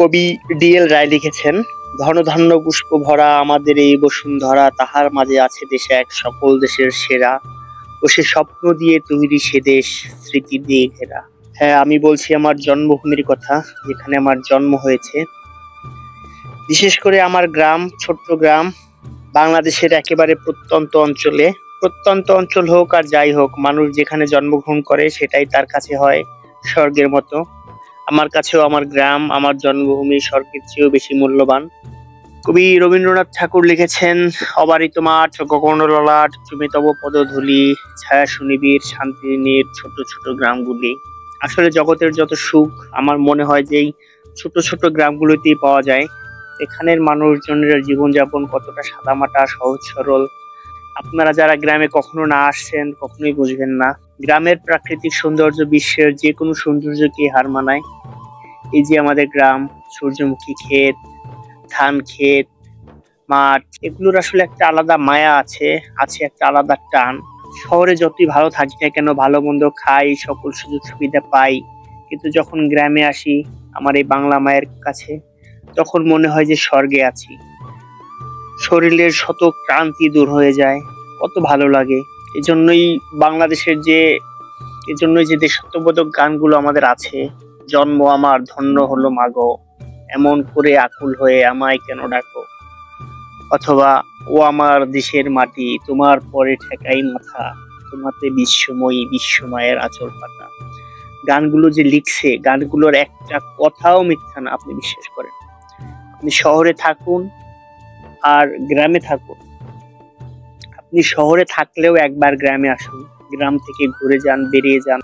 কবি ডিএল রায় লিখেছেন, ধনধান্য পুষ্প ভরা আমাদের এই বসুন্ধরা, তাহার মাঝে আছে দেশে এক সকল দেশের সেরা, ও সে স্বপ্ন দিয়ে তৈরি সে দেশ, স্মৃতি দিয়ে ঘেরা। হ্যাঁ, আমি বলছি আমার জন্মভূমির কথা, যেখানে আমার জন্ম হয়েছে। বিশেষ করে আমার গ্রাম, ছোট্ট গ্রাম, বাংলাদেশের একেবারে প্রত্যন্ত অঞ্চলে। প্রত্যন্ত অঞ্চল হোক আর যাই হোক, মানুষ যেখানে জন্মগ্রহণ করে সেটাই তার কাছে হয় স্বর্গের মতো। আমার কাছেও আমার গ্রাম, আমার জন্মভূমি স্বর্গের চেয়েও বেশি মূল্যবান। কবি রবীন্দ্রনাথ ঠাকুর লিখেছেন, অবারিত মাঠ, গগন ললাট, চুমে তব পদধূলি, ছায়া সুনিবিড় শান্তি নীড় ছোট ছোট গ্রামগুলি। আসলে জগতের যত সুখ আমার মনে হয় যে এই ছোট ছোট গ্রামগুলোতেই পাওয়া যায়। এখানের মানুষজনের জীবনযাপন কতটা সাদামাটা, সহজ সরল। আপনারা যারা গ্রামে কখনো না আসছেন কখনোই বুঝবেন না। গ্রামের প্রাকৃতিক সৌন্দর্য বিশ্বের যে কোনো সৌন্দর্যকে হার মানায়। এই যে আমাদের গ্রাম, সূর্যমুখী ক্ষেত, ধান ক্ষেত, মাঠ, এগুলোর আসলে একটা আলাদা মায়া আছে, আছে একটা আলাদা টান। শহরে যতই ভালো থাকি না কেন, ভালো মন্দ খাই, সকল সুযোগ সুবিধা পাই, কিন্তু যখন গ্রামে আসি আমার এই বাংলা মায়ের কাছে, তখন মনে হয় যে স্বর্গে আছি। শরীরের শত ক্লান্তি দূর হয়ে যায়, কত ভালো লাগে। এজন্যই বাংলাদেশের যে এজন্যই যে দেশাত্মবোধক গানগুলো আমাদের আছে, জন্ম আমার ধন্য হলো মাগো, এমন করে আকুল হয়ে আমায় কেন ডাকো, অথবা ও আমার দেশের মাটি, তোমার পরে ঠেকাই মাথা, তোমাতে বিশ্বময়ী বিশ্বমায়ের আঁচল পাতা। গানগুলো যে লিখছে, গানগুলোর একটা কথাও মিথ্যা না, আপনি বিশ্বাস করেন। আপনি শহরে থাকুন আর গ্রামে থাকুন, আপনি শহরে থাকলেও একবার গ্রামে আসুন, গ্রাম থেকে ঘুরে যান, বেরিয়ে যান।